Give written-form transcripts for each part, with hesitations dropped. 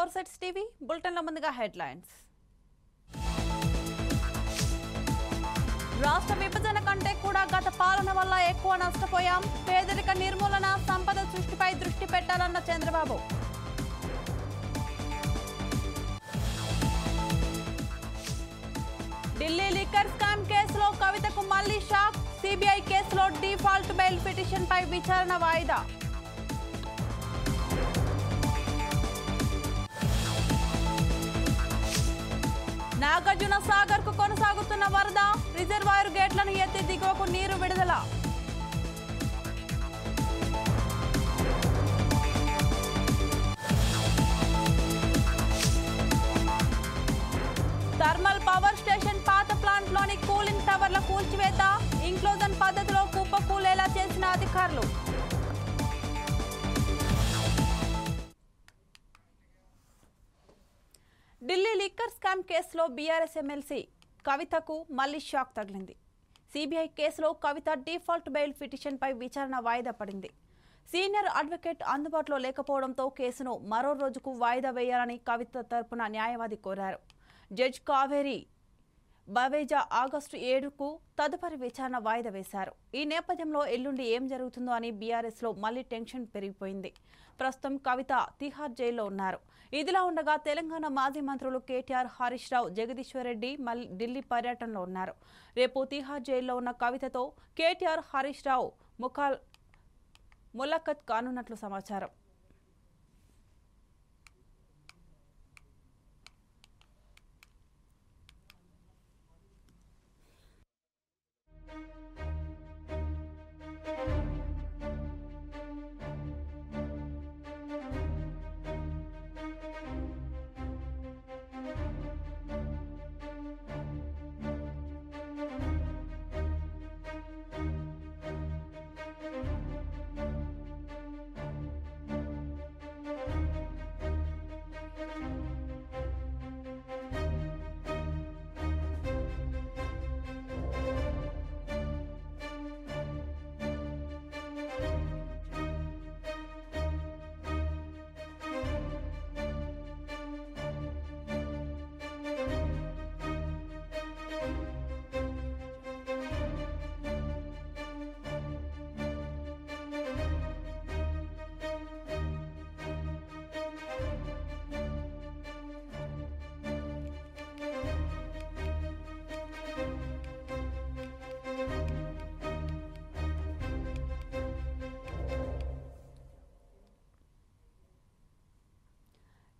Four sets TV బులెటిన్ల ముందుగా headlines. రాష్ట్ర విభజన కంటే కూడా గత పాలన వల్ల ఎక్కువ నష్టపోయాం. పేదరిక నిర్మూలన, సంపద సృష్టిపై దృష్టి పెట్టాలన్న చంద్రబాబు. ఢిల్లీ లిక్కర్ స్కామ్ కేసులో కవితకు మళ్లీ షాక్. సిబిఐ కేసులో డిఫాల్ట్ బెయిల్ పిటిషన్పై విచారణ వాయిదా. నాగార్జున సాగర్ కు కొనసాగుతున్న వరద. రిజర్వాయర్ గేట్లను ఎత్తి దిగువకు నీరు విడుదల. థర్మల్ పవర్ స్టేషన్ పాత ప్లాంట్ లోని కూలింగ్ టవర్ల కూల్చివేత. ఇంక్లూజన్ పద్ధతిలో కుప్పకూలేలా చేసిన అధికారులు. ఢిల్లీ లిక్కర్ స్కామ్ కేసులో బీఆర్ఎస్ ఎమ్మెల్సీ కవితకు మళ్లీ షాక్ తగిలింది. సిబిఐ కేసులో కవిత డిఫాల్ట్ బెయిల్ పిటిషన్పై విచారణ వాయిదా పడింది. సీనియర్ అడ్వకేట్ అందుబాటులో లేకపోవడంతో కేసును మరో రోజుకు వాయిదా వేయాలని కవిత తరపున న్యాయవాది కోరారు. జడ్జి కావేరి బవేజా ఆగస్టు 7కు తదుపరి విచారణ వాయిదా వేశారు. ఈ నేపథ్యంలో ఎల్లుండి ఏం జరుగుతుందో అని బీఆర్ఎస్లో మళ్లీ టెన్షన్ పెరిగిపోయింది. ప్రస్తుతం కవిత తిహార్ జైల్లో ఉన్నారు. ఇదిలా ఉండగా తెలంగాణ మాజీ మంత్రులు కేటీఆర్, హరీష్ రావు, జగదీశ్వర్ రెడ్డి ఢిల్లీ పర్యటనలో ఉన్నారు. రేపు తిహార్ జైల్లో ఉన్న కవితతో కేటీఆర్, హరీష్ రావు ములాఖత్ కానున్నట్లు సమాచారం.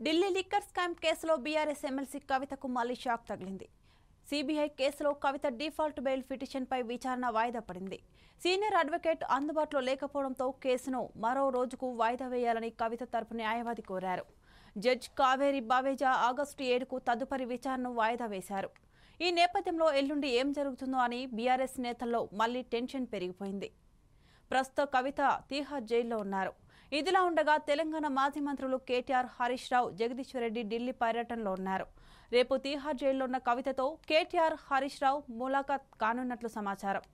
ఢిల్లీ లిక్కర్ స్కామ్ కేసులో బీఆర్ఎస్ ఎమ్మెల్సీ కవితకు మళ్లీ షాక్ తగిలింది. సిబిఐ కేసులో కవిత డిఫాల్ట్ బెయిల్ పిటిషన్పై విచారణ వాయిదా పడింది. సీనియర్ అడ్వకేట్ అందుబాటులో లేకపోవడంతో కేసును మరో రోజుకు వాయిదా వేయాలని కవిత తరపు న్యాయవాది కోరారు. జడ్జి కావేరి బవేజా ఆగస్టు 7కు తదుపరి విచారణను వాయిదా వేశారు. ఈ నేపథ్యంలో ఎల్లుండి ఏం జరుగుతుందో అని బీఆర్ఎస్ నేతల్లో మళ్లీ టెన్షన్ పెరిగిపోయింది. ప్రస్తుత కవిత తిహార్ జైల్లో ఉన్నారు. ఇదిలా ఉండగా తెలంగాణ మాజీ మంత్రులు కేటీఆర్, హరీష్ రావు, జగదీశ్వర్ రెడ్డి ఢిల్లీ పర్యటనలో ఉన్నారు. రేపు తిహార్ జైల్లో ఉన్న కవితతో కేటీఆర్, హరీష్ రావు ములాఖత్ కానున్నట్లు సమాచారం.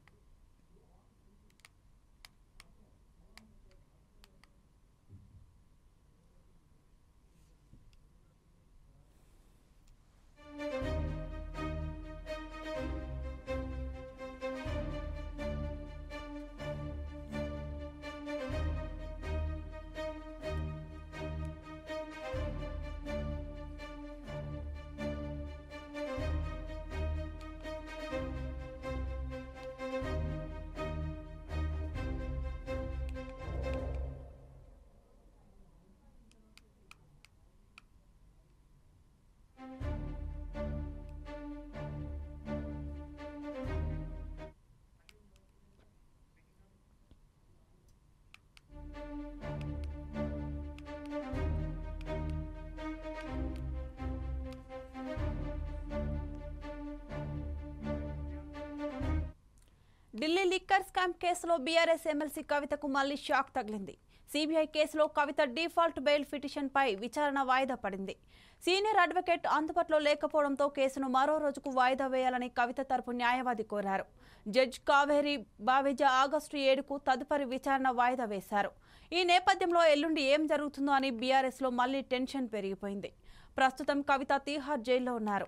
ఢిల్లీ లిక్కర్ స్కామ్ కేసులో బీఆర్ఎస్ ఎమ్మెల్సీ కవితకు మళ్లీ షాక్ తగిలింది. సిబిఐ కేసులో కవిత డిఫాల్ట్ బెయిల్ పిటిషన్పై విచారణ వాయిదా పడింది. సీనియర్ అడ్వకేట్ అందుబాటులో లేకపోవడంతో కేసును మరో రోజుకు వాయిదా వేయాలని కవిత తరపు న్యాయవాది కోరారు. జడ్జి కావేరి బవేజా ఆగస్టు 7కు తదుపరి విచారణ వాయిదా వేశారు. ఈ నేపథ్యంలో ఎల్లుండి ఏం జరుగుతుందో అని బీఆర్ఎస్ లో మళ్లీ టెన్షన్ పెరిగిపోయింది. ప్రస్తుతం కవిత తీహార్ జైల్లో ఉన్నారు.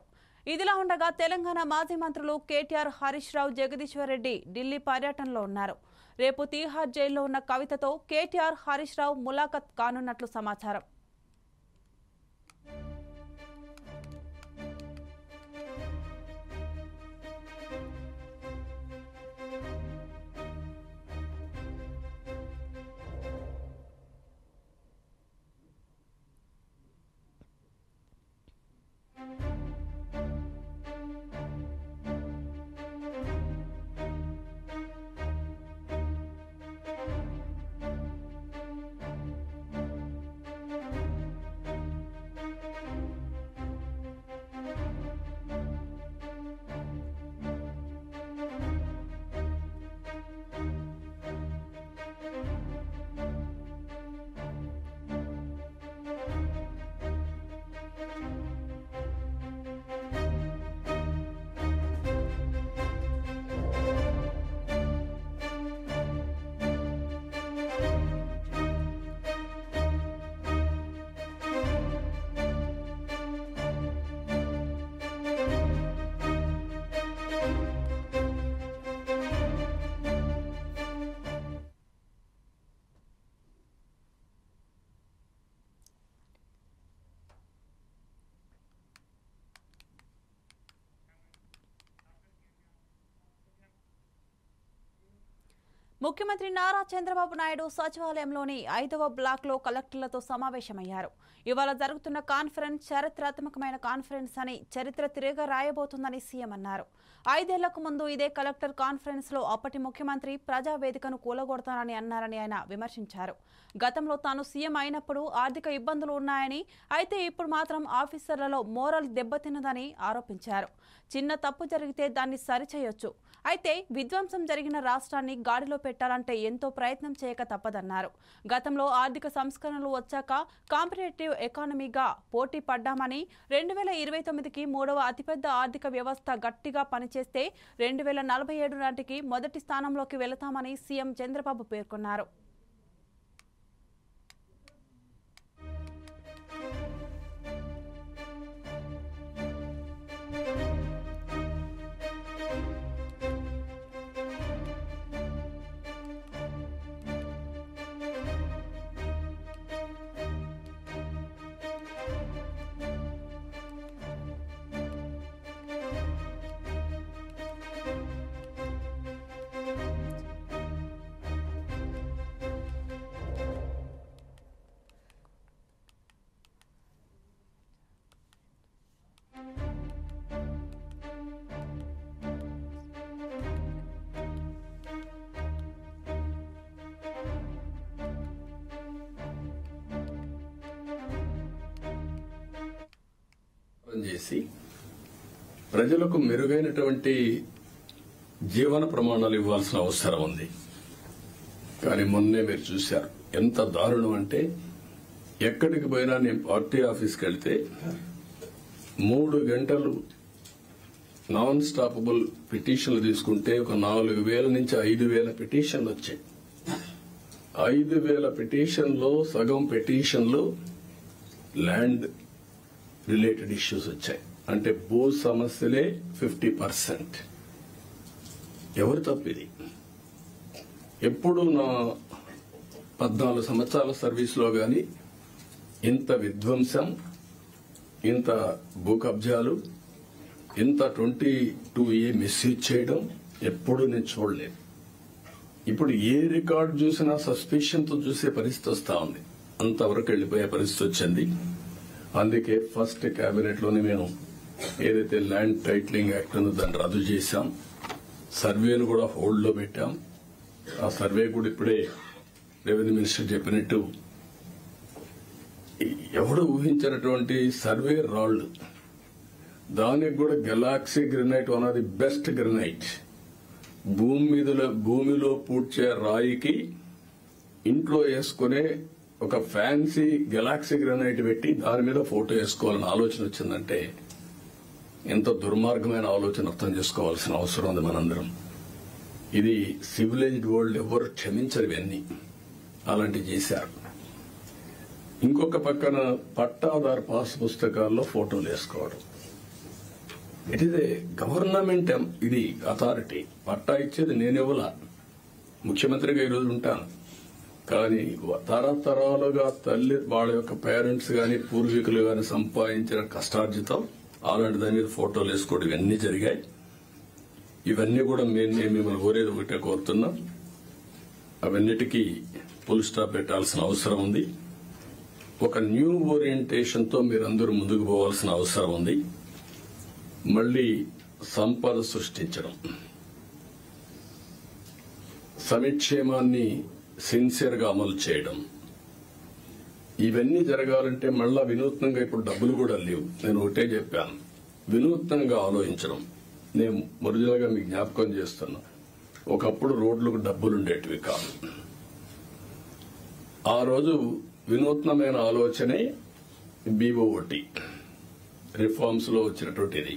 ఇదిలా ఉండగా తెలంగాణ మాజీ మంత్రులు కేటీఆర్, హరీష్ రావు, జగదీశ్వర్ రెడ్డి ఢిల్లీ పర్యటనలో ఉన్నారు. రేపు తీహార్ జైల్లో ఉన్న కవితతో కేటీఆర్, హరీష్ రావు ములాఖత్ కానున్నట్లు సమాచారం. ముఖ్యమంత్రి నారా చంద్రబాబు నాయుడు సచివాలయంలోని 5వ బ్లాక్లో కలెక్టర్లతో సమావేశమయ్యారు. ఇవాళ జరుగుతున్న కాన్ఫరెన్స్ చారిత్రాత్మకమైన కాన్ఫరెన్స్ అని, చరిత్ర తిరగ రాయబోతుందని సీఎం అన్నారు. 5 ఏళ్లకు ముందు ఇదే కలెక్టర్ కాన్ఫరెన్స్ లో అప్పటి ముఖ్యమంత్రి ప్రజావేదికను కూలగొడతానని అన్నారని ఆయన విమర్శించారు. గతంలో తాను సీఎం అయినప్పుడు ఆర్థిక ఇబ్బందులు ఉన్నాయని, అయితే ఇప్పుడు మాత్రం ఆఫీసర్లలో మోరల్ దెబ్బతిన్నదని ఆరోపించారు. చిన్న తప్పు జరిగితే దాన్ని సరిచేయొచ్చు, అయితే విధ్వంసం జరిగిన రాష్ట్రాన్ని గాడిలో పెట్టాలంటే ఎంతో ప్రయత్నం చేయక తప్పదన్నారు. గతంలో ఆర్థిక సంస్కరణలు వచ్చాక కాంపిటేటివ్ ఎకానమీగా పోటీ పడ్డామని, 2029కి 3వ అతిపెద్ద ఆర్థిక వ్యవస్థ గట్టిగా పనిచేస్తే 2047 నాటికి మొదటి స్థానంలోకి వెళతామని సీఎం చంద్రబాబు పేర్కొన్నారు. చేసి ప్రజలకు మెరుగైనటువంటి జీవన ప్రమాణాలు ఇవ్వాల్సిన అవసరం ఉంది. కానీ మొన్నే మీరు చూశారు ఎంత దారుణం అంటే, ఎక్కడికి పోయినా నేను పార్టీ ఆఫీస్కి వెళ్తే 3 గంటలు నాన్ స్టాపబుల్ పిటిషన్లు తీసుకుంటే ఒక 4,000 నుంచి 5,000 పిటిషన్లు వచ్చాయి. 5,000 పిటిషన్లో సగం పిటిషన్లు ల్యాండ్ రిలేటెడ్ ఇష్యూస్ వచ్చాయి. అంటే భూ సమస్యలే 50%. ఎవరు తప్పిది? ఎప్పుడు నా 14 సంవత్సరాల సర్వీస్లో గాని ఇంత విధ్వంసం, ఇంత భూ కబ్జాలు, ఇంత 22A మిస్యూజ్ చేయడం ఎప్పుడు నేను చూడలేదు. ఇప్పుడు ఏ రికార్డు చూసినా సస్పిషన్తో చూసే పరిస్థితి వస్తా ఉంది. అంతవరకు వెళ్లిపోయే పరిస్థితి వచ్చింది. అందుకే ఫస్ట్ కేబినెట్ లోనే మేము ఏదైతే ల్యాండ్ టైటిలింగ్ యాక్ట్ ఉందో దాన్ని రద్దు చేశాం. సర్వేను కూడా హోల్డ్ లో పెట్టాం. ఆ సర్వే కూడా ఇప్పుడే రెవెన్యూ మినిస్టర్ చెప్పినట్టు ఎవడు ఊహించినటువంటి సర్వే రాళ్లు, దానికి కూడా Galaxy granite, one of the best granite. భూమిలో పూడ్చే రాయికి ఇంట్లో వేసుకునే ఒక ఫ్యాన్సీ గెలాక్సీ గ్రెనైట్ పెట్టి దాని మీద ఫోటో వేసుకోవాలని ఆలోచన వచ్చిందంటే ఎంత దుర్మార్గమైన ఆలోచన అర్థం చేసుకోవాల్సిన అవసరం ఉంది మనందరం. ఇది సివిలైజ్డ్ వరల్డ్ ఎవరు క్షమించరు. ఇవన్నీ అలాంటివి చేశారు. ఇంకొక పక్కన పట్టాదారు పాస్ పుస్తకాల్లో ఫోటోలు వేసుకోవడం. ఇట్ ఈస్ ఏ గవర్నమెంట్, ఇది అథారిటీ. పట్టా ఇచ్చేది నేనెవలా, ముఖ్యమంత్రిగా ఈరోజు ఉంటాను, కానీ తరతరాలుగా తల్లి వాళ్ళ యొక్క పేరెంట్స్ గాని పూర్వీకులు గాని సంపాదించిన కష్టార్జితం అలాంటి దాని మీద ఫోటోలు వేసుకోవడం ఇవన్నీ జరిగాయి. ఇవన్నీ కూడా నేను మిమ్మల్ని కోరేది ఒకటే కోరుతున్నాం, అవన్నిటికీ ఫుల్ స్టాప్ పెట్టాల్సిన అవసరం ఉంది. ఒక న్యూ ఓరియంటేషన్ తో మీరందరూ ముందుకు పోవాల్సిన అవసరం ఉంది. మళ్లీ సంపద సృష్టించడం, సంక్షేమాన్ని సిన్సియర్ గా అమలు చేయడం, ఇవన్నీ జరగాలంటే మళ్ళా వినూత్నంగా ఇప్పుడు డబ్బులు కూడా లేవు. నేను ఒకటే చెప్పాను, వినూత్నంగా ఆలోచించడం. నేను ఒరిజినల్ గా మీకు జ్ఞాపకం చేస్తున్నా, ఒకప్పుడు రోడ్లకు డబ్బులుండేటివి కాదు. ఆ రోజు వినూత్నమైన ఆలోచనే బీఓటీ రిఫార్మ్స్ లో వచ్చినటువంటిది.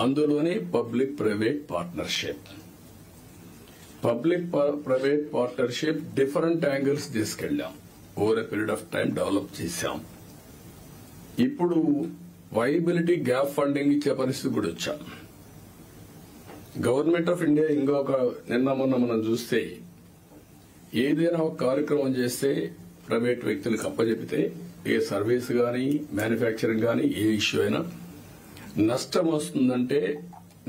అందులోనే public private partnership. Public private partnership different angles తీసుకెళ్లాం, over a period of time develop చేశాం. ఇప్పుడు వైబిలిటీ గ్యాప్ ఫండింగ్ ఇచ్చే పరిస్థితి కూడా వచ్చాం. గవర్నమెంట్ ఆఫ్ ఇండియా ఇంకొక నిన్న మొన్న మనం చూస్తే ఏదైనా ఒక కార్యక్రమం చేస్తే ప్రైవేట్ వ్యక్తులకు అప్పచెపితే, ఏ సర్వీస్ గాని మ్యానుఫ్యాక్చరింగ్ గాని ఏ ఇష్యూ అయినా నష్టం వస్తుందంటే,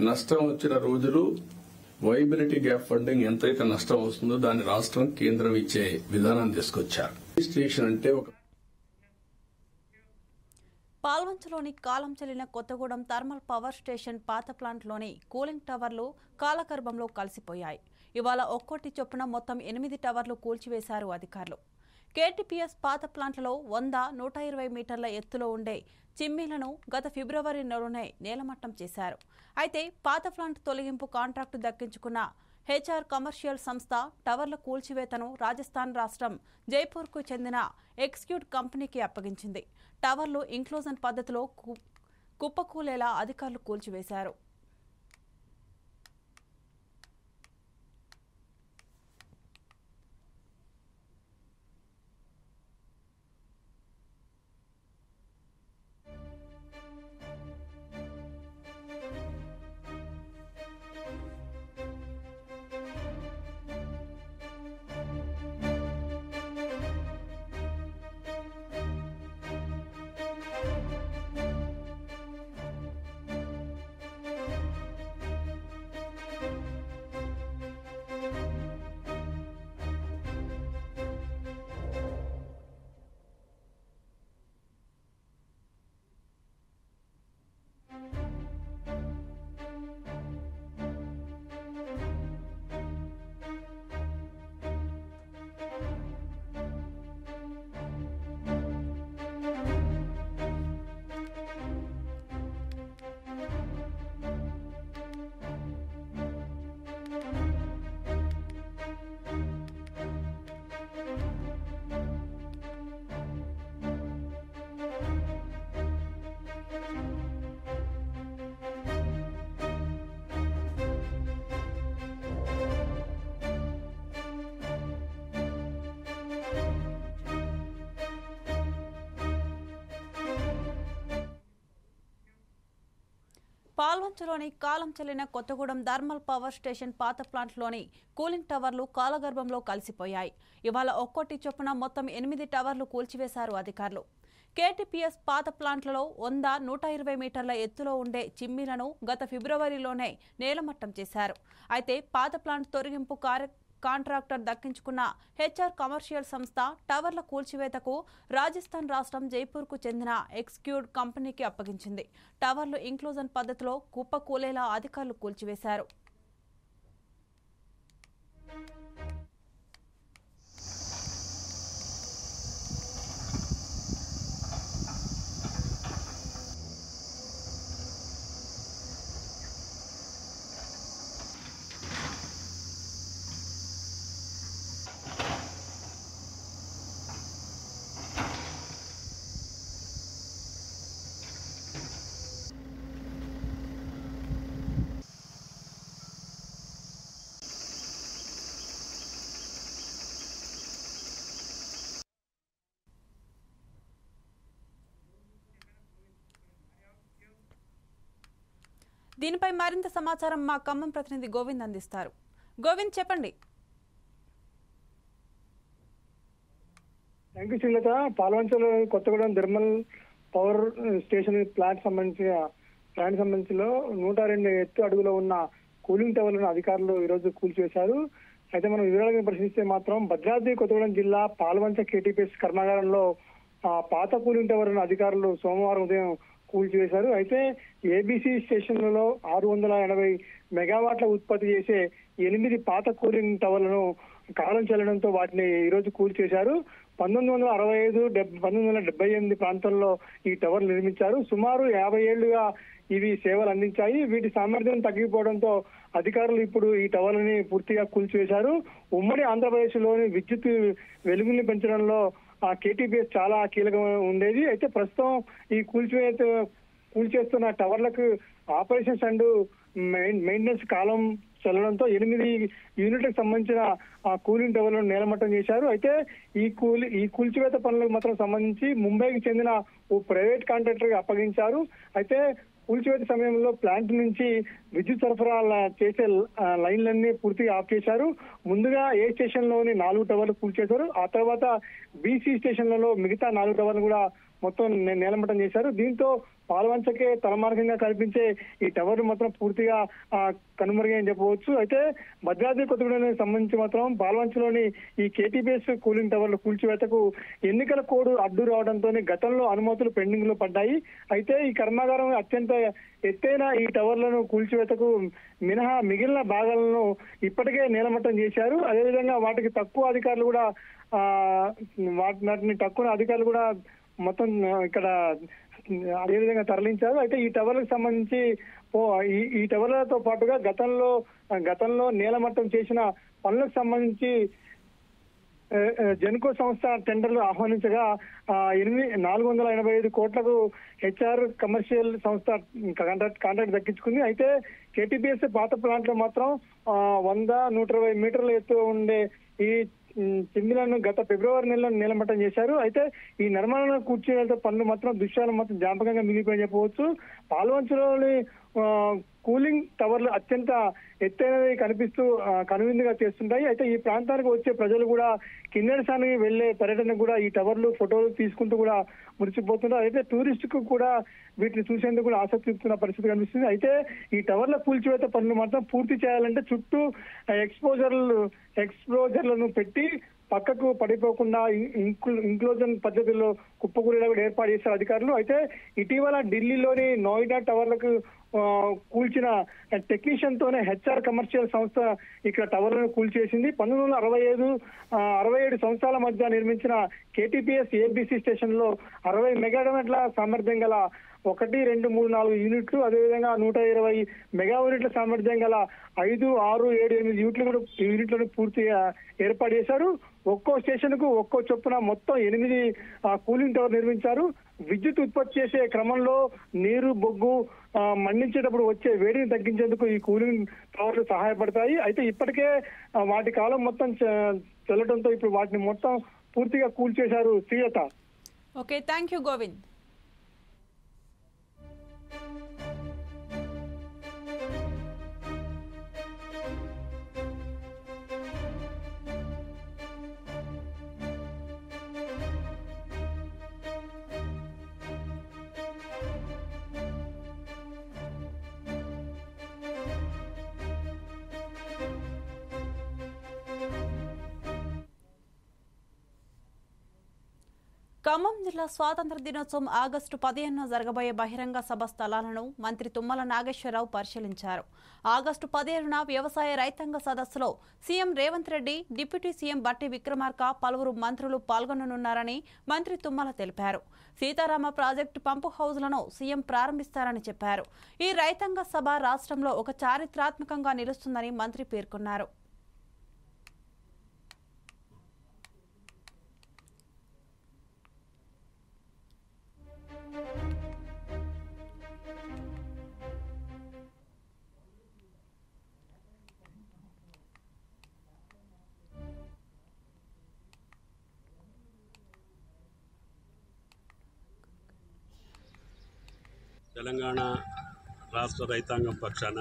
నష్టం వచ్చిన రోజులు వైబిలిటీ గ్యాప్ ఫండింగ్ ఎంతైతే నష్టం వస్తుందో దాన్ని రాష్ట్రం కేంద్రం ఇచ్చే విధానాన్ని తీసుకొచ్చారు. రిజిస్ట్రేషన్ అంటే ఒక పాల్వంచలోని కాలం చెల్లిన కొత్తగూడెం థర్మల్ పవర్ స్టేషన్ పాత ప్లాంట్లోని కూలింగ్ టవర్లు కాలగర్భంలో కలిసిపోయాయి. ఇవాళ ఒక్కోటి చొప్పున మొత్తం 8 టవర్లు కూల్చివేశారు అధికారులు. కేటీపీఎస్ పాత ప్లాంట్లలో 100-120 మీటర్ల ఎత్తులో ఉండే చిమ్మీలను గత ఫిబ్రవరి నెలలోనే నేలమట్టం చేశారు. అయితే పాత ప్లాంట్ తొలగింపు కాంట్రాక్టు దక్కించుకున్న హెచ్ఆర్ కమర్షియల్ సంస్థ టవర్ల కూల్చివేతను రాజస్థాన్ రాష్ట్రం జైపూర్కు చెందిన ఎక్స్క్యూట్ కంపెనీకి అప్పగించింది. టవర్లు ఇంక్లూజన్ పద్ధతిలో కుప్పకూలేలా అధికారులు కూల్చివేశారు. పాల్వంచలోని కాలం చెల్లిన కొత్తగూడెం థర్మల్ పవర్ స్టేషన్ పాత ప్లాంట్లోని కూలింగ్ టవర్లు కాలగర్భంలో కలిసిపోయాయి. ఇవాళ ఒక్కోటి చొప్పున మొత్తం 8 టవర్లు కూల్చివేశారు అధికారులు. కేటీపీఎస్ పాత ప్లాంట్లలో 100-120 మీటర్ల ఎత్తులో ఉండే చిమ్మీలను గత ఫిబ్రవరిలోనే నేలమట్టం చేశారు. అయితే పాత ప్లాంట్ తొలగింపు కాంట్రాక్టర్ దక్కించుకున్న హెచ్ఆర్ కమర్షియల్ సంస్థ టవర్ల కూల్చివేతకు రాజస్థాన్ రాష్ట్రం జైపూర్కు చెందిన ఎక్స్క్యూట్ కంపెనీకి అప్పగించింది. టవర్లు ఇంక్లూజన్ పద్ధతిలో కుప్పకూలేలా అధికారులు కూల్చివేశారు. దీనిపై మరింత సమాచారం మా ఖమ్మం ప్రతినిధి గోవింద్ అందిస్తారు. గోవింద్, చెప్పండి. Thank you Srilatha. పాల్వంచలో Kothagudem thermal power station plant సంబంధించిన 102 ఎత్తు అడుగులో ఉన్న కూలింగ్ టవర్లను అధికారులు ఈరోజు కూల్చివేశారు. అయితే మనం వివరాలను పరిశీలిస్తే మాత్రం భద్రాద్రి కొత్తగూడెం జిల్లా పాల్వంచ కేటీపీఎస్ కర్మాగారంలో పాత కూలింగ్ టవర్లను అధికారులు సోమవారం ఉదయం కూల్చివేశారు. అయితే ఏబీసీ స్టేషన్లలో 680 మెగావాట్ల ఉత్పత్తి చేసే 8 పాత కూలింగ్ టవర్లను కాలం చెల్లడంతో వాటిని ఈరోజు కూల్చేశారు. 1965-1978 ప్రాంతంలో ఈ టవర్లు నిర్మించారు. సుమారు 50 ఏళ్లుగా ఇవి సేవలు అందించాయి. వీటి సామర్థ్యం తగ్గిపోవడంతో అధికారులు ఇప్పుడు ఈ టవర్లని పూర్తిగా కూల్చివేశారు. ఉమ్మడి ఆంధ్రప్రదేశ్ లోని విద్యుత్ వెలుగుని పెంచడంలో కేటీపీఎస్ చాలా కీలకంగా ఉండేది. అయితే ప్రస్తుతం ఈ కూల్చేస్తున్న టవర్లకు ఆపరేషన్స్ అండ్ మెయింటెనెన్స్ కాలం చెల్లడంతో 8 యూనిట్లకు సంబంధించిన కూలింగ్ టవర్లను నేలమట్టం చేశారు. అయితే ఈ కూల్చివేత పనులకు మాత్రం సంబంధించి ముంబైకి చెందిన ఓ ప్రైవేట్ కాంట్రాక్టర్ అప్పగించారు. అయితే కూల్చివేత సమయంలో ప్లాంట్ నుంచి విద్యుత్ సరఫరా చేసే లైన్లన్నీ పూర్తిగా ఆఫ్ చేశారు. ముందుగా ఏ స్టేషన్ లోని 4 టవర్లు కూల్చేశారు. ఆ తర్వాత బీసీ స్టేషన్లలో మిగతా 4 టవర్లు కూడా మొత్తం నేలమట్టం చేశారు. దీంతో పాల్వంచకే తలమార్గంగా కనిపించే ఈ టవర్ మాత్రం పూర్తిగా కనుమరుగని చెప్పవచ్చు. అయితే భద్రాద్రి కొత్తగూడెం సంబంధించి మాత్రం పాల్వంచలోని ఈ కేటీపీఎస్ కూలింగ్ టవర్ల కూల్చివేతకు ఎన్నికల కోడ్ అడ్డు రావడంతో గతంలో అనుమతులు పెండింగ్ లో పడ్డాయి. అయితే ఈ కర్మాగారం అత్యంత ఎత్తైన ఈ టవర్లను కూల్చివేతకు మినహా మిగిలిన భాగాలను ఇప్పటికే నేలమట్టం చేశారు. అదేవిధంగా వాటికి తక్కువ అధికారులు కూడా మొత్తం ఇక్కడ అదేవిధంగా తరలించారు. అయితే ఈ టవర్లకు సంబంధించి ఈ టవర్లతో పాటుగా గతంలో నేలమట్టం చేసిన పనులకు సంబంధించి జెన్కో సంస్థ టెండర్లు ఆహ్వానించగా 485 కోట్లకు హెచ్ఆర్ కమర్షియల్ సంస్థ కాంట్రాక్ట్ దక్కించుకుంది. అయితే కేటీపీఎస్ పాత ప్లాంట్ లో మాత్రం 100-120 మీటర్ల ఎత్తు ఉండే ఈ చిందిలను గత ఫిబ్రవరి నెలలో నేలమట్టం చేశారు. అయితే ఈ నిర్మాణాలను కూర్చునే పనులు మాత్రం దృశ్యాలు మాత్రం జ్ఞాపకంగా మిగిలిపోయి చెప్పవచ్చు. పాల్వంచలోని కూలింగ్ టవర్లు అత్యంత ఎత్తైనవి కనిపిస్తూ కనువిందుగా చేస్తుంటాయి. అయితే ఈ ప్రాంతానికి వచ్చే ప్రజలు కూడా కిన్నెరసానికి వెళ్లే పర్యటన కూడా ఈ టవర్లు ఫోటోలు తీసుకుంటూ కూడా మురిసిపోతున్నారు. అయితే టూరిస్ట్ కు కూడా వీటిని చూసేందుకు కూడా ఆసక్తి చూపుతున్న పరిస్థితి కనిపిస్తుంది. అయితే ఈ టవర్ల కూల్చివేత పనులు మాత్రం పూర్తి చేయాలంటే చుట్టూ ఎక్స్ప్లోజర్లను పెట్టి పక్కకు పడిపోకుండా ఇంక్లోజన్ పద్ధతిలో కుప్పకూలీలా కూడా ఏర్పాటు చేశారు అధికారులు. అయితే ఇటీవల ఢిల్లీలోని నోయిడా టవర్లకు కూల్చిన టెక్నీషియన్ తోనే హెచ్ఆర్ కమర్షియల్ సంస్థ ఇక్కడ టవర్లను కూల్చేసింది. 1967 సంవత్సరాల మధ్య నిర్మించిన కేటీపీఎస్ ఏబీసీ స్టేషన్ లో 60 మెగావాట్ల సామర్థ్యం గల 1, 2, 3, 4 యూనిట్లు, అదేవిధంగా 120 మెగా యూనిట్ల సామర్థ్యం గల 5, 6, 7, 8 యూనిట్లను పూర్తిగా ఏర్పాటు చేశారు. ఒక్కో స్టేషన్ కు ఒక్కో చొప్పున మొత్తం 8 కూలింగ్ టవర్ నిర్మించారు. విద్యుత్ ఉత్పత్తి చేసే క్రమంలో నీరు, బొగ్గు మండించేటప్పుడు వచ్చే వేడిని తగ్గించేందుకు ఈ కూలింగ్ టవర్లు సహాయపడతాయి. అయితే ఇప్పటికే వాటి కాలం మొత్తం చెల్లడంతో ఇప్పుడు వాటిని మొత్తం పూర్తిగా కూల్చేశారు. Srilatha. Okay, thank you Govind. Khammam జిల్లా స్వాతంత్ర దినోత్సవం ఆగస్టు 15న జరగబోయే బహిరంగ సభ స్థలాలను మంత్రి తుమ్మల నాగేశ్వరరావు పరిశీలించారు. ఆగస్టు 17న వ్యవసాయ రైతాంగ సదస్సులో CM Revanth Reddy, deputy CM బట్టి విక్రమార్క, పలువురు మంత్రులు పాల్గొననున్నారని మంత్రి తుమ్మల తెలిపారు. సీతారామ ప్రాజెక్టు పంపు హౌజ్లను సీఎం ప్రారంభిస్తారని చెప్పారు. ఈ రైతాంగ సభ రాష్ట్రంలో ఒక చారిత్రాత్మకంగా నిలుస్తుందని మంత్రి పేర్కొన్నారు. తెలంగాణ రాష్ట్ర రైతాంగం పక్షాన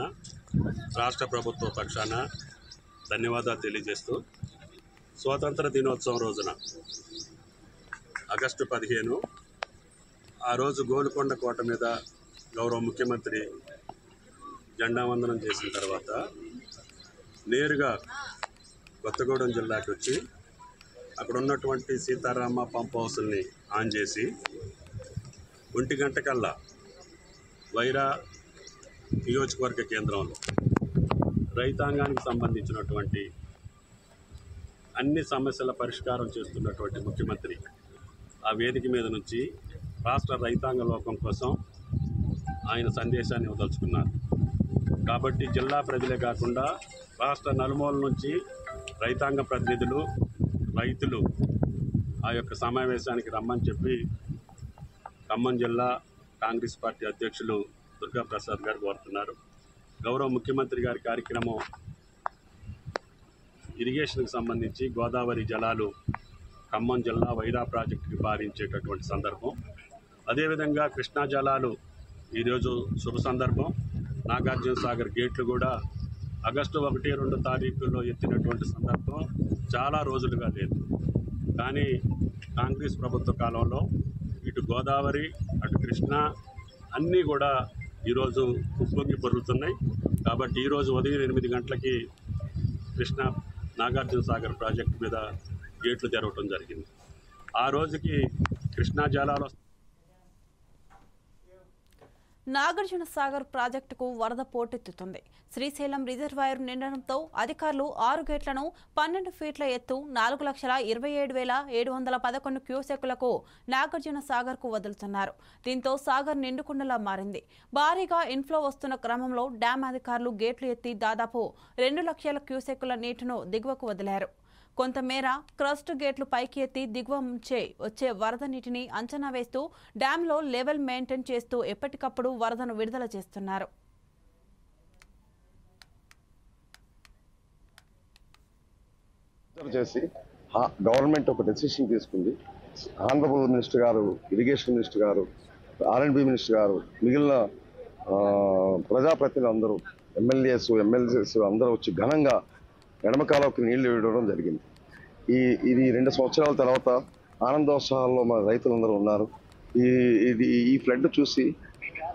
రాష్ట్ర ప్రభుత్వ పక్షాన ధన్యవాదాలు తెలియజేస్తూ స్వాతంత్ర దినోత్సవం రోజున ఆగస్టు 15 ఆ రోజు గోల్కొండ కోట మీద గౌరవ ముఖ్యమంత్రి జెండా వందనం చేసిన తర్వాత నేరుగా కొత్తగూడెం జిల్లాకి వచ్చి అక్కడ ఉన్నటువంటి సీతారామ పంప్ హౌస్ని ఆన్ చేసి 1 గంట కల్లా వైరా నియోజకవర్గ కేంద్రంలో రైతాంగానికి సంబంధించినటువంటి అన్ని సమస్యల పరిష్కారం చేస్తున్నటువంటి ముఖ్యమంత్రి ఆ వేదిక మీద నుంచి రాష్ట్ర రైతాంగ లోకం కోసం ఆయన సందేశాన్ని వదలుచుకున్నారు. కాబట్టి జిల్లా ప్రజలే కాకుండా రాష్ట్ర నలుమూల నుంచి రైతాంగ ప్రతినిధులు రైతులు ఆ యొక్క సమావేశానికి రమ్మని చెప్పి ఖమ్మం జిల్లా కాంగ్రెస్ పార్టీ అధ్యక్షులు దుర్గా ప్రసాద్ గారు కోరుతున్నారు. గౌరవ ముఖ్యమంత్రి గారి కార్యక్రమం ఇరిగేషన్కి సంబంధించి గోదావరి జలాలు ఖమ్మం జిల్లా వైరా ప్రాజెక్టుకి పారించేటటువంటి సందర్భం. అదేవిధంగా కృష్ణా జలాలు ఈరోజు శుభ సందర్భం. నాగార్జున సాగర్ గేట్లు కూడా ఆగస్టు 1-2 తారీఖుల్లో ఎత్తినటువంటి సందర్భం చాలా రోజులుగా లేదు. కానీ కాంగ్రెస్ ప్రభుత్వ కాలంలో ఇటు గోదావరి అటు కృష్ణా అన్నీ కూడా ఈరోజు ఉప్పొంగి పొర్లుతున్నాయి. కాబట్టి ఈరోజు ఉదయం 8 గంటలకి కృష్ణా నాగార్జున సాగర్ ప్రాజెక్టు మీద గేట్లు తెరవటం జరిగింది. ఆ రోజుకి కృష్ణా జలాలు నాగార్జున సాగర్ ప్రాజెక్టుకు వరద పోటెత్తుతుంది. శ్రీశైలం రిజర్వాయర్ నిండడంతో అధికారులు 6 గేట్లను 12 ఫీట్ల ఎత్తు 4,27,711 క్యూసెక్కులకు నాగార్జున సాగర్కు వదులుతున్నారు. దీంతో సాగర్ నిండుకుండలా మారింది. భారీగా ఇన్ఫ్లో వస్తున్న క్రమంలో డ్యాం అధికారులు గేట్లు ఎత్తి దాదాపు 2 లక్షల క్యూసెక్కుల నీటిను దిగువకు వదిలారు. కొంతమేర క్రస్ట్ గేట్లు పైకి ఎత్తి దిగువ నుంచే వచ్చే వరద నీటిని అంచనా వేస్తూ డ్యాంలో లెవెల్ మెయింటైన్ చేస్తూ ఎప్పటికప్పుడు వరదను విడుదల చేస్తున్నారు. గవర్నమెంట్ ఒక డెసిషన్ తీసుకుంది. ఆనరబుల్ మినిస్టర్ గారు, ఇరిగేషన్ మినిస్టర్ గారు, R&B మినిస్టర్ గారు, మిగిలిన ప్రజాప్రతినిధులు అందరూ, ఎమ్మెల్యేస్ అందరూ వచ్చి ఘనంగా ఎడమకాలకు నీళ్లు ఇవ్వడం జరిగింది. ఇది 2 సంవత్సరాల తర్వాత ఆనందోత్సాహాల్లో మన రైతులందరూ ఉన్నారు. ఈ ఫ్లడ్ చూసి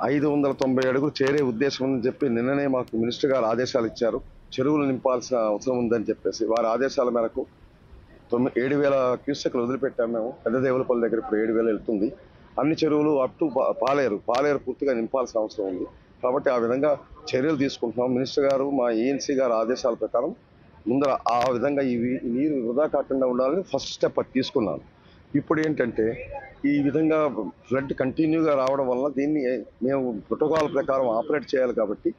590 అడుగులు చేరే ఉద్దేశం ఉందని చెప్పి నిన్ననే మాకు మినిస్టర్ గారు ఆదేశాలు ఇచ్చారు. చెరువులు నింపాల్సిన అవసరం ఉందని చెప్పేసి వారి ఆదేశాల మేరకు 7,000 క్యూసెక్లు వదిలిపెట్టాము. మేము పెద్ద దేవులపల్లి దగ్గర ఇప్పుడు 7,000 వెళ్తుంది. అన్ని చెరువులు అప్ టు పాలేరు పూర్తిగా నింపాల్సిన అవసరం ఉంది. కాబట్టి ఆ విధంగా చర్యలు తీసుకుంటున్నాం. మినిస్టర్ గారు మా ENC గారు ఆదేశాల ప్రకారం ముందర ఆ విధంగా నీరు వృధా కాకుండా ఉండాలని ఫస్ట్ స్టెప్ అది తీసుకున్నాను. ఇప్పుడు ఏంటంటే ఈ విధంగా ఫ్లడ్ కంటిన్యూగా రావడం వల్ల దీన్ని మేము ప్రోటోకాల్ ప్రకారం ఆపరేట్ చేయాలి. కాబట్టి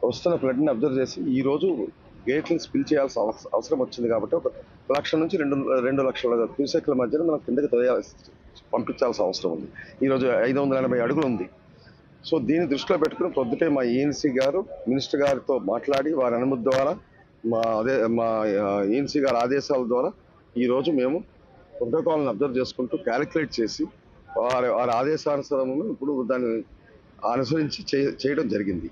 వస్తున్న ఫ్లడ్ని అబ్జర్వ్ చేసి ఈరోజు గేట్లను స్పిల్ చేయాల్సిన అవసరం వచ్చింది. కాబట్టి 1 లక్ష నుంచి 2 లక్షల క్యూసెక్ల మధ్యన మనం కిందకి పంపించాల్సిన అవసరం ఉంది. ఈరోజు 580 అడుగులు ఉంది. సో దీన్ని దృష్టిలో పెట్టుకుని పొద్దుటే మా ENC గారు మినిస్టర్ గారితో మాట్లాడి వారి అనుమతి ద్వారా మా ENC గారి ఆదేశాల ద్వారా ఈరోజు మేము ప్రోటోకాల్ని అబ్జర్వ్ చేసుకుంటూ క్యాలిక్యులేట్ చేసి వారి ఆదేశానుసారం ఇప్పుడు దాన్ని అనుసరించి చేయడం జరిగింది.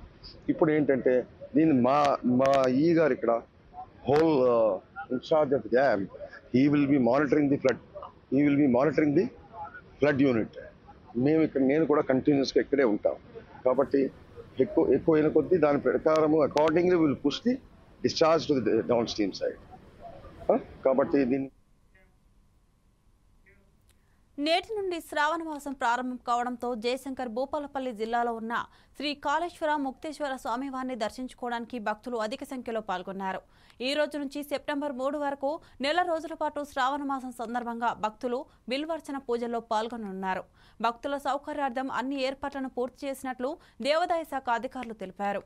ఇప్పుడు ఏంటంటే దీన్ని మా గారు ఇక్కడ whole incharge of dam he will be monitoring the flood unit. నేను కూడా కంటిన్యూస్గా ఇక్కడే ఉంటాం. కాబట్టి ఎక్కువ అయిన కొద్దీ దాని ప్రకారం accordingly will push the discharge to the down stream side. కాబట్టి దీన్ని నేటి నుండి శ్రావణ మాసం ప్రారంభం కావడంతో జయశంకర్ భూపాలపల్లి జిల్లాలో ఉన్న శ్రీ కాళేశ్వర ముక్తేశ్వర స్వామివారిని దర్శించుకోవడానికి భక్తులు అధిక సంఖ్యలో పాల్గొన్నారు. ఈ రోజు నుంచి సెప్టెంబర్ 3 వరకు నెల రోజుల పాటు శ్రావణ మాసం సందర్భంగా భక్తులు బిల్వార్చన పూజల్లో పాల్గొననున్నారు. భక్తుల సౌకర్యార్థం అన్ని ఏర్పాట్లను పూర్తి చేసినట్లు దేవాదాయ శాఖ అధికారులు తెలిపారు.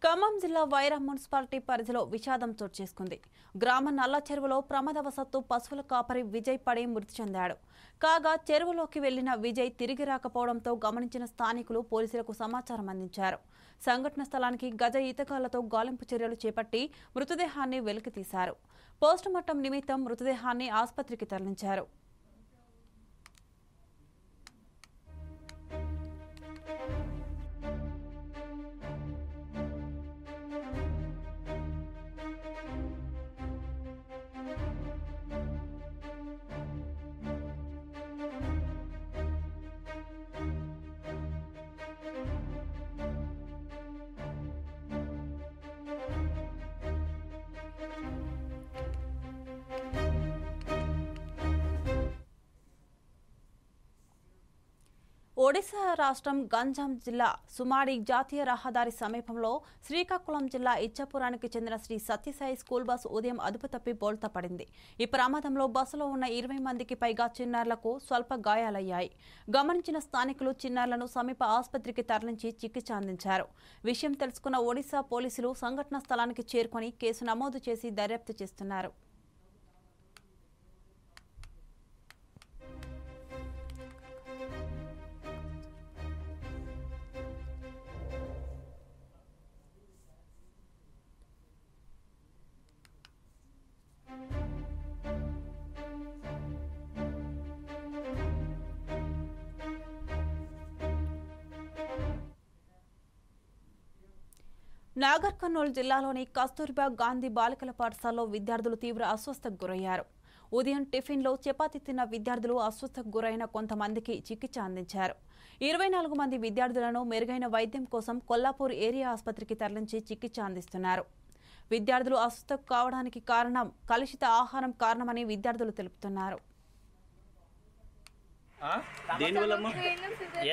ఖమ్మం జిల్లా వైరా మున్సిపాలిటీ పరిధిలో విషాదం చోటు చేసుకుంది. గ్రామ నల్ల చెరువులో ప్రమాదవశాత్తు పశువుల కాపరి విజయ్ పడి మృతి చెందాడు. కాగా చెరువులోకి వెళ్లిన విజయ్ తిరిగి రాకపోవడంతో గమనించిన స్థానికులు పోలీసులకు సమాచారం అందించారు. సంఘటన స్థలానికి గజ ఈతగాళ్లతో గాలింపు చర్యలు చేపట్టి మృతదేహాన్ని వెలికితీశారు. పోస్టుమార్టం నిమిత్తం మృతదేహాన్ని ఆసుపత్రికి తరలించారు. ఒడిశా రాష్ట్రం గంజాం జిల్లా సుమాడి జాతీయ రహదారి సమీపంలో శ్రీకాకుళం జిల్లా ఇచ్చాపురానికి చెందిన శ్రీ సత్యసాయి స్కూల్ బస్ ఉదయం అదుపు తప్పి బోల్తా పడింది. ఈ ప్రమాదంలో బస్సులో ఉన్న 20 మందికి పైగా చిన్నారులకు స్వల్ప గాయాలయ్యాయి. గమనించిన స్థానికులు చిన్నారులను సమీప ఆసుపత్రికి తరలించి చికిత్స అందించారు. విషయం తెలుసుకున్న ఒడిశా పోలీసులు సంఘటనా స్థలానికి చేరుకొని కేసు నమోదు చేసి దర్యాప్తు చేస్తున్నారు. నాగర్ కర్నూలు జిల్లాలోని కస్తూర్బా గాంధీ బాలికల పాఠశాలలో విద్యార్థులు తీవ్ర అస్వస్థకు గురయ్యారు. ఉదయం టిఫిన్లో చపాతీ తిన్న విద్యార్థులు అస్వస్థకు గురైన కొంతమందికి చికిత్స అందించారు. 24 మంది విద్యార్థులను మెరుగైన వైద్యం కోసం కొల్లాపూర్ ఏరియా ఆసుపత్రికి తరలించి చికిత్స అందిస్తున్నారు. విద్యార్థులు అస్వస్థకు కావడానికి కారణం కలుషిత ఆహారం కారణమని విద్యార్థులు తెలుపుతున్నారు.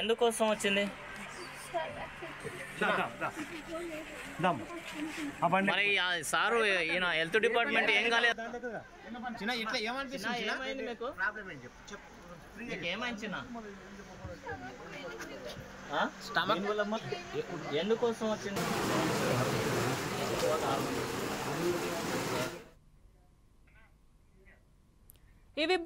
ఎందుకోసం వచ్చింది? మరి సారు ఈయన హెల్త్ డిపార్ట్మెంట్ ఏం కాలేదు. ఎందుకోసం వచ్చింది? ఇవి